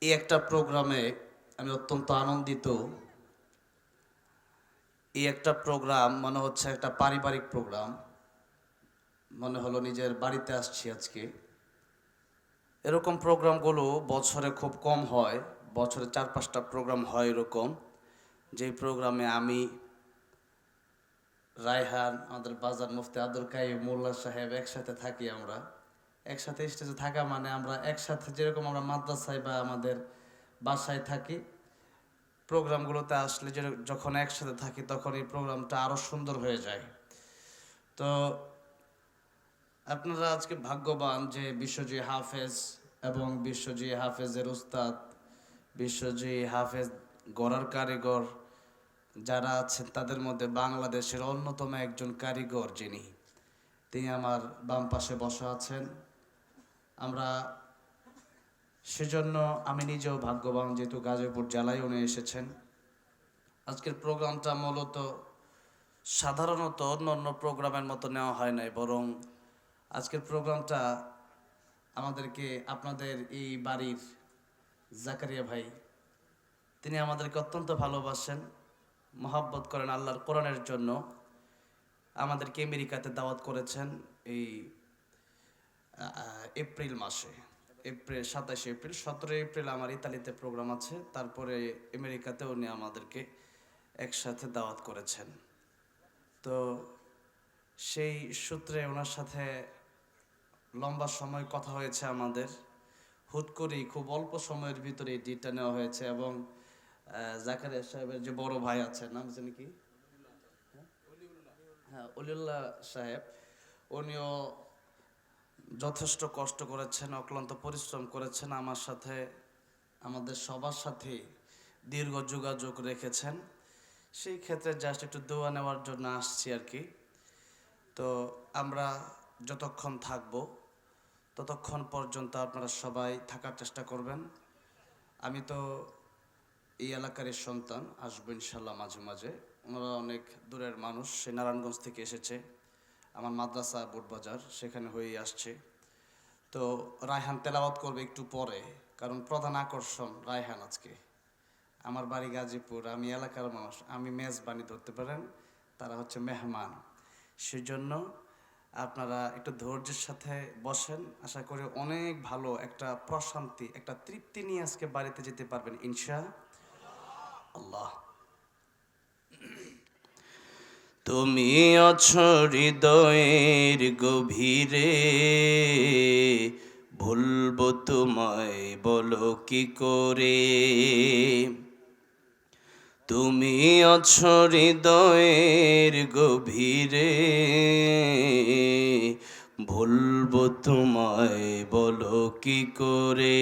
এই একটা প্রোগ্রামে আমি অত্যন্ত আনন্দিত। এই একটা প্রোগ্রাম মনে হচ্ছে একটা পারিবারিক প্রোগ্রাম, মনে হলো নিজের বাড়িতে আসছি আজকে। এরকম প্রোগ্রামগুলো বছরে খুব কম হয়, বছরে 4-5টা প্রোগ্রাম হয় এরকম, যেই প্রোগ্রামে আমি, রায়হান, আমাদের বাজার মুফতি আব্দুল কাইয়ুম মোল্লা সাহেব একসাথে থাকি। আমরা একসাথে স্টেজে থাকা মানে আমরা একসাথে যেরকম আমরা মাদ্রাসায় বা আমাদের বাসায় থাকি, প্রোগ্রামগুলোতে আসলে যখন একসাথে থাকি তখন এই প্রোগ্রামটা আরও সুন্দর হয়ে যায়। তো আপনারা আজকে ভাগ্যবান যে বিশ্বজয়ী হাফেজ এবং বিশ্বজয়ী হাফেজের উস্তাদ, বিশ্বজয়ী হাফেজ গড়ার কারিগর যারা আছেন তাদের মধ্যে বাংলাদেশের অন্যতম একজন কারিগর তিনি আমার বাম পাশে বসা আছেন। আমরা সেজন্য আমি নিজেও ভাগ্যবান, যেহেতু গাজীপুর জেলায় উনি এসেছেন। আজকের প্রোগ্রামটা মূলত সাধারণত অন্য প্রোগ্রামের মতো নেওয়া হয় নাই, বরং আজকের প্রোগ্রামটা আমাদেরকে আপনাদের এই বাড়ির জাকারিয়া ভাই, তিনি আমাদেরকে অত্যন্ত ভালোবাসেন, মহাব্বত করেন আল্লাহর কোরআনের জন্য। আমাদেরকে আমেরিকাতে দাওয়াত করেছেন এই এপ্রিল মাসে, 27 এপ্রিল, 17 এপ্রিল আমার ইতালিতে প্রোগ্রাম আছে, তারপরে আমেরিকাতে উনি আমাদেরকে একসাথে দাওয়াত করেছেন। তো সেই সূত্রে ওনার সাথে লম্বা সময় কথা হয়েছে আমাদের। হুট করেই খুব অল্প সময়ের ভিতরে এই ডিটটা নেওয়া হয়েছে এবং জাকারিয়া সাহেবের যে বড় ভাই আছেন, নাম জানি কি, হ্যাঁ অলিউল্লাহ সাহেব, উনিও যথেষ্ট কষ্ট করেছেন, অক্লান্ত পরিশ্রম করেছেন, আমার সাথে আমাদের সবার সাথে দীর্ঘ যোগাযোগ রেখেছেন। সেই ক্ষেত্রে জাস্ট একটু দোয়া নেওয়ার জন্য আসছি আর কি। তো আমরা যতক্ষণ থাকবো ততক্ষণ পর্যন্ত আপনারা সবাই থাকার চেষ্টা করবেন। আমি তো এই এলাকারই সন্তান, আসবো ইনশাল্লাহ মাঝে মাঝে। ওনারা অনেক দূরের মানুষ, সে নারায়ণগঞ্জ থেকে এসেছে, আমার মাদ্রাসা বোটবাজার সেখানে হয়েই আসছে। তো রায়হান তেলাওয়াত করবে একটু পরে, কারণ প্রধান আকর্ষণ রায়হান আজকে। আমার বাড়ি গাজীপুর, আমি এলাকার মানুষ, আমি মেজবানি ধরতে পারেন, তারা হচ্ছে মেহমান। সেজন্য আপনারা একটু ধৈর্যের সাথে বসেন, আশা করি অনেক ভালো একটা প্রশান্তি, একটা তৃপ্তি নিয়ে আজকে বাড়িতে যেতে পারবেন ইনশা আল্লাহ। তুমি আছো হৃদয়ের গভীরে, ভুলবো তোমায় বলো কি করে। তুমি আছো হৃদয়ের গভীরে, ভুলবো তোমায় বলো কি করে।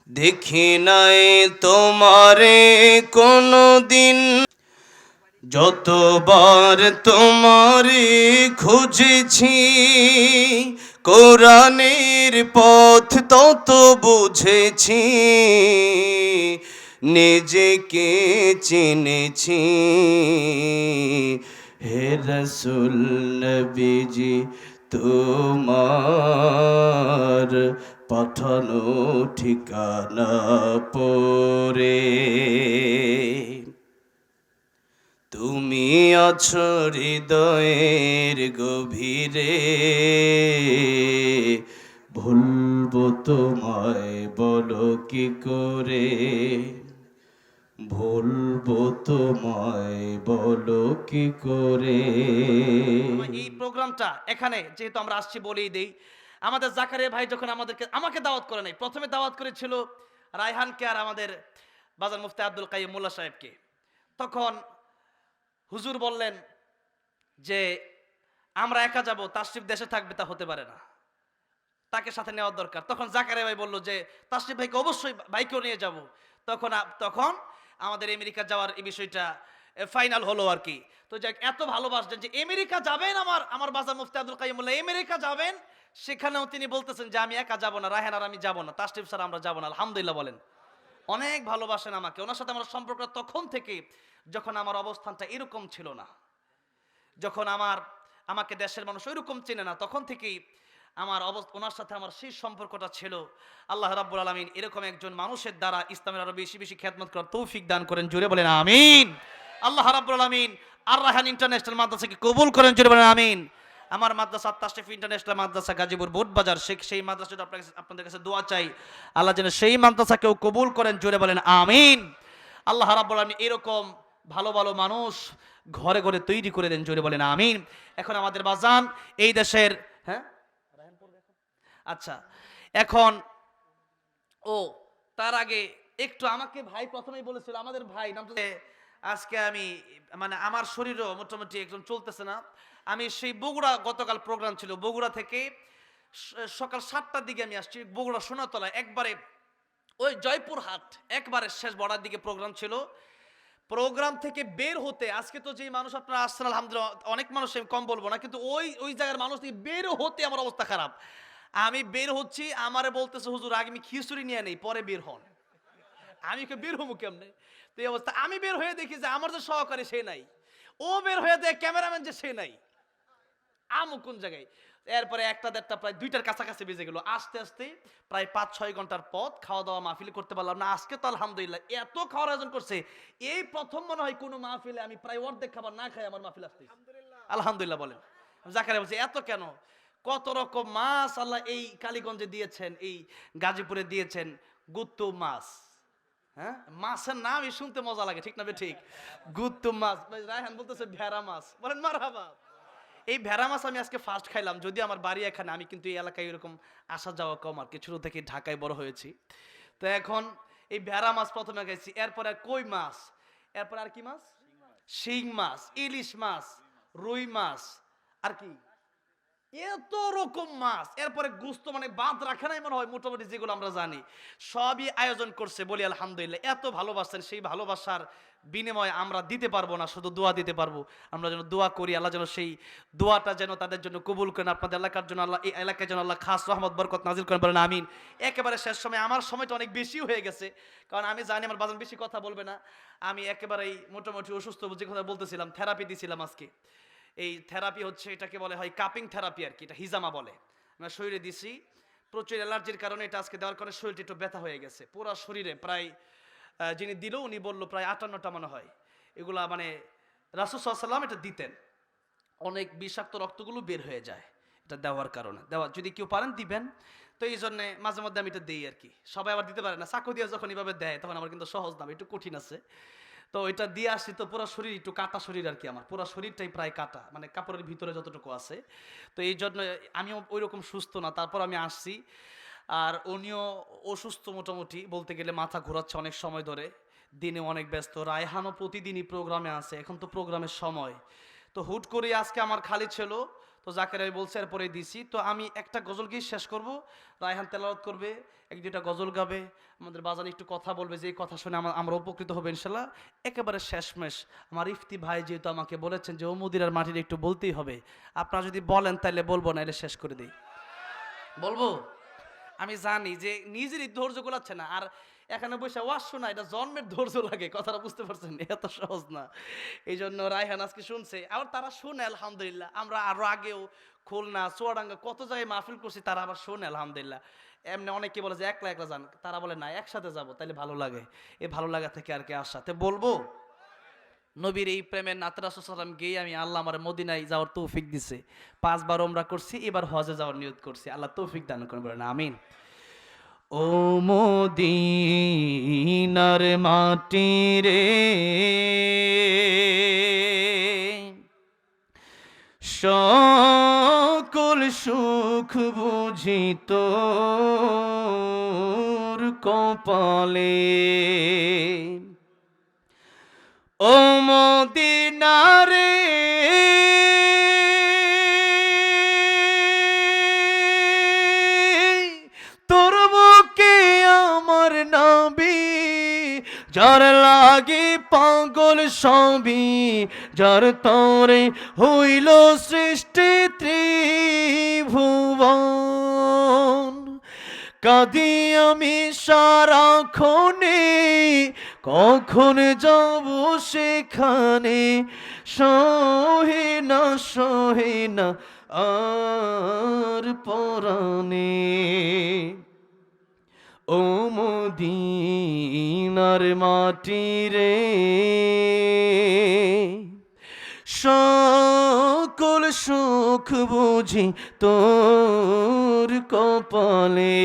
দেখি নাই তোমারে কোনো দিন, যতবার তোমারে খুঁজেছি, কোরআনের পথ তত বুঝেছি, নিজেকে চিনেছি। হে রাসূল নবীজি তোমার পাঠানো ঠিকানা পরে, তুমি আছো হৃদয়ের গভীরে, ভুলবো তোমায় বলো কি করে। ভুলবো তোমায় বলো কি করে। এই প্রোগ্রামটা এখানে যেহেতু আমরা আসছি বলেই দেই, আমাদের জাকারিয়া ভাই যখন আমাকে দাওয়াত করে নাই, প্রথমে দাওয়াত করেছিল রায়হানকে আর আমাদের বাজার মুফতি আব্দুল কাইয়ুম মোল্লা সাহেবকে। তখন হুজুর বললেন যে আমরা একা যাব, তাশরিফ দেশে থাকবে, তা হতে পারে না, তাকে সাথে নেওয়ার দরকার। তখন জাকারিয়া ভাই বলল যে তাশরিফ ভাইকে অবশ্যই বাইকেও নিয়ে যাব। তখন আমাদের আমেরিকা যাওয়ার এই বিষয়টা ফাইনাল হলো আর কি। তো যাক, এত ভালোবাসতেন যে আমেরিকা যাবেন, আমার বাজার মুফতি আব্দুল কাইয়ুম মোল্লা আমেরিকা যাবেন, সেখানেও তিনি বলতেছেন যে আমি একা যাব না, রায়হান আর আমি যাব না, তাশরিফ স্যার আমরা যাব না। আলহামদুলিল্লাহ বলেন। অনেক ভালোবাসেন আমাকে, ওনার সাথে আমার সম্পর্ক তখন থেকে, যখন আমার অবস্থানটা এরকম ছিল না, যখন আমাকে দেশের মানুষ ওইরকম চেনে না, তখন থেকেই আমার ওনার সাথে আমার সেই সম্পর্কটা ছিল। আল্লাহ রাব্বুল আলামিন এরকম একজন মানুষের দ্বারা ইসলামের আরো বেশি বেশি খেদমত করার তৌফিক দান করেন, জোরে বলেন আমিন। আল্লাহ রাব্বুল আলামিন আর রায়হান ইন্টারন্যাশনাল মাদ্রাসাকে কবুল করেন, জোরে বলেন আমিন। আমার মাদ্রাসা তাশরিফ ইন্টারন্যাশনাল মাদ্রাসা গাজীপুর বোটবাজার, সেই মাদ্রাসাটা আপনাদের কাছে দোয়া চাই, আল্লাহ যেন সেই মাদ্রাসাকেও কবুল করেন, জোরে বলেন আমিন। আল্লাহ রাব্বুল আলামিন এরকম ভালো ভালো মানুষ ঘরে ঘরে তৈরি করে দেন, জোরে বলেন আমিন। এখন আমাদের বাজান এই দেশের, হ্যাঁ আচ্ছা, এখন তার আগে একটু আমাকে ভাই প্রথমেই বলেছিল, আমাদের ভাই নাম, আজকে আমি মানে আমার শরীরও মোটামুটি একদম চলতেছে না। আমি সেই বগুড়া, গতকাল প্রোগ্রাম ছিল বগুড়া থেকে, সকাল 7টার দিকে আমি আসছি বগুড়া সোনাতলা, একবারে ওই জয়পুরহাট একবারে শেষ বর্ডার দিকে প্রোগ্রাম ছিল। প্রোগ্রাম থেকে বের হতে, আজকে তো যে মানুষ আপনারা আসছেন আলহামদুলিল্লাহ, অনেক মানুষ, আমি কম বলবো না, কিন্তু ওই জায়গার মানুষ থেকে বের হতে আমার অবস্থা খারাপ। আমি বের হচ্ছি, আমারে বলতেছে হুজুর আগে আমি খিচুড়ি নিয়ে নেই পরে বের হন। আমি বের হবো কেমনে? তো এই অবস্থা, আমি বের হয়ে দেখি যে আমার যে সহকারী সে নাই, ও বের হয়ে দেয় ক্যামেরাম্যান যে সে নাই, আমু কোন জায়গায়। এরপরে 1টা 1:30 প্রায় 2টার কাছাকাছি বেজে গেল। আস্তে আস্তে প্রায় 5-6 ঘন্টার পথ খাওয়া দাওয়া মাহফিল করতে পারলাম না। আজকে তো আলহামদুলিল্লাহ এত খাওয়ার আয়োজন করছে, এই প্রথম মনে হয় কোনো মাহফিলে আমি প্রায় অর্ধেক খাবার না খাই আমার মাহফিল আসতে, আলহামদুলিল্লাহ বলেন। জাকারিয়া বলছে এত কেন? কত রকম মাছ আল্লাহ এই কালীগঞ্জে দিয়েছেন, এই গাজীপুরে দিয়েছেন, গুত্তু মাছ। হ্যাঁ, মাছের নামই শুনতে মজা লাগে, ঠিক না বে ঠিক? গুত্তু মাছ। রায়হান বলতেছে ভেড়া মাছ, বলেন মারহাবা। এই ভেড়া মাছ আমি আজকে ফার্স্ট খাইলাম, যদি আমার বাড়ি এখানে, আমি কিন্তু এই এলাকায় এরকম আসা যাওয়া কম, আর কি ছোট থেকে ঢাকায় বড় হয়েছি। তো এখন এই ভেড়া মাছ প্রথমে খাইছি, এরপরে কই মাছ, এরপর আর কি মাছ, শিং মাছ, ইলিশ মাছ, রুই মাছ, আর কি এত রকম মাছ, এরপরে গুস্ত, মানে বাদ রাখে নাই মনে হয়, মোটামুটি যেগুলো আমরা জানি সবই আয়োজন করছে। বলি আলহামদুলিল্লাহ, এত ভালোবাসেন, সেই ভালোবাসার বিনিময়ে আমরা দিতে পারবো না, শুধু দোয়া দিতে পারবো। আমরা যেন দোয়া করি, আল্লাহ যেন সেই দোয়াটা যেন তাদের জন্য কবুল করেন, আপনাদের এলাকার জন্য আল্লাহ, এই এলাকায় যেন আল্লাহ খাস রহমত বরকত নাজিল করেন, বলেন আমিন। একেবারে শেষ সময়, আমার সময়টা অনেক বেশি হয়ে গেছে, কারণ আমি জানি আমার বাজান বেশি কথা বলবে না। আমি একেবারেই মোটামুটি অসুস্থ, যে কথা বলতেছিলাম, থেরাপি দিছিলাম আজকে। এই থেরাপি হচ্ছে, এটাকে বলে হয় কাপিং থেরাপি আর কি, এটা হিজামা বলে। আমরা শরীরে দিছি, প্রচুর অ্যালার্জির কারণে এটা আজকে দেওয়ার কারণে শরীরটা একটু ব্যথা হয়ে গেছে পুরো শরীরে। প্রায় যিনি দিল উনি বললো প্রায় 58টা মনে হয়, এগুলা মানে রাসূল সাল্লাল্লাহু আলাইহি ওয়াসাল্লাম এটা দিতেন, অনেক বিষাক্ত রক্তগুলো বের হয়ে যায় এটা দেওয়ার কারণে। যদি কেউ পারেন দিবেন। তো এই জন্য মাঝে মধ্যে আমি এটা দিই আর কি, সবাই আবার দিতে পারে না। চাকু দিয়ে যখন এইভাবে দেয় তখন আমার কিন্তু সহজ না, একটু কঠিন আছে। তো এটা দিয়ে আসছি, তো পুরো শরীর একটু কাটা শরীর আর কি, আমার পুরো শরীরটাই প্রায় কাটা, মানে কাপড়ের ভিতরে যতটুকু আছে। তো এই জন্য আমিও ওই রকম সুস্থ না, তারপর আমি আসছি। আর উনিও অসুস্থ মোটামুটি বলতে গেলে, মাথা ঘোরাচ্ছে অনেক সময় ধরে, দিনে অনেক ব্যস্ত। রায়হানও প্রতিদিনই প্রোগ্রামে আছে, এখন তো প্রোগ্রামের সময়। তো হুট করে আজকে আমার খালি ছিল, তো জাকের বলছে এরপরে দিছি। তো আমি একটা গজল গিয়ে শেষ করব, রায়হান তেলাওয়াত করবে, 1-2টা গজল গাবে, আমাদের বাজারে একটু কথা বলবে, যে কথা শুনে আমরা উপকৃত হবো ইনশাল্লাহ। একেবারে শেষমেশ আমার ইফতি ভাই যেহেতু আমাকে বলেছেন যে ও মদিনার মাটির একটু বলতেই হবে, আপনারা যদি বলেন তাহলে বলবো, না এলে শেষ করে দিই। বলবো? আমি জানি যে নিজেরই ধৈর্য গোলাচ্ছে না, আর এখানে বসে ওয়াজ শোনা এটা জন্মের ধৈর্য লাগে, কথাটা বুঝতে পারছেন? এত সহজ না। এই জন্য রায়হান আজকে শুনছে, আবার তারা শুনে আলহামদুলিল্লাহ। আমরা আরো আগেও খুলনা, চুয়াডাঙ্গা কত জায়গায় মাহফিল করছি, তারা আবার শুনে আলহামদুলিল্লাহ। এমনি অনেকে বলে যে একলা একলা যান, তারা বলে না একসাথে যাবো, তাইলে ভালো লাগে। এই ভালো লাগা থেকে আর কি আসাতে বলবো, নবীর এই প্রেমের নাতে রাসূল সাল্লাল্লাহু আলাইহি ওয়াসাল্লাম গিয়ে আমি, আল্লাহ আমার মদিনায় যাওয়ার তৌফিক দিছে। 5বার ওমরা করছি, এবার হজে যাওয়ার নিয়ত করছি, আল্লাহ তৌফিক দান করেন, বলেন আমিন। ও মদিনার মাটি রে, সকল সুখ বুঝি তোর কপালে। ও মদিনা রে, তোর বুকে আমার নবী, যার লাগি পাগল সবই, যার তরে হইল সৃষ্টি ত্রিভুবন। কাঁদি আমি সারাক্ষণে, কখন যাব সেখানে, সহে না আর পরাণে ও মদিনার মাটি রে সকল সুখ বুঝি তোর কপালে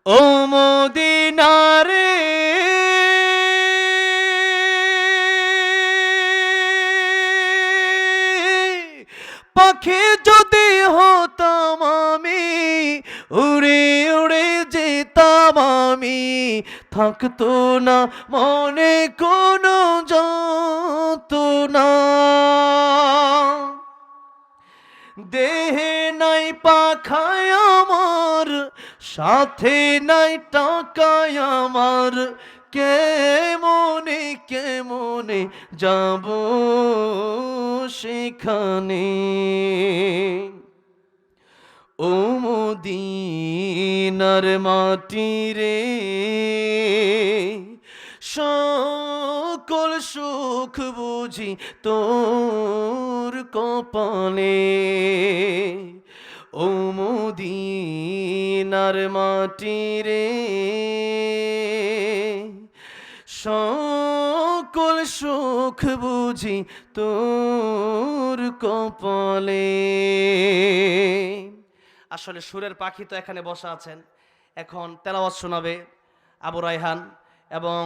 ও মদিনারে পাখি যদি হতাম আমি উড়ে উড়ে যেতাম আমি থাকতো না মনে কোনো যন্ত্রণা দেহে নাই পাখায় আমার সাথে নাই টাকায় আমার কেমনে কেমনে যাব সেখানে ও মদিনার মাটি রে সকল সুখ বুঝি তোর কপালে ও মদিনার মাটি রে সকল সুখ বুঝি তোর কপালে। আসলে সুরের পাখি তো এখানে বসা আছেন, এখন তেলাওয়াত শোনাবে আবু রায়হান এবং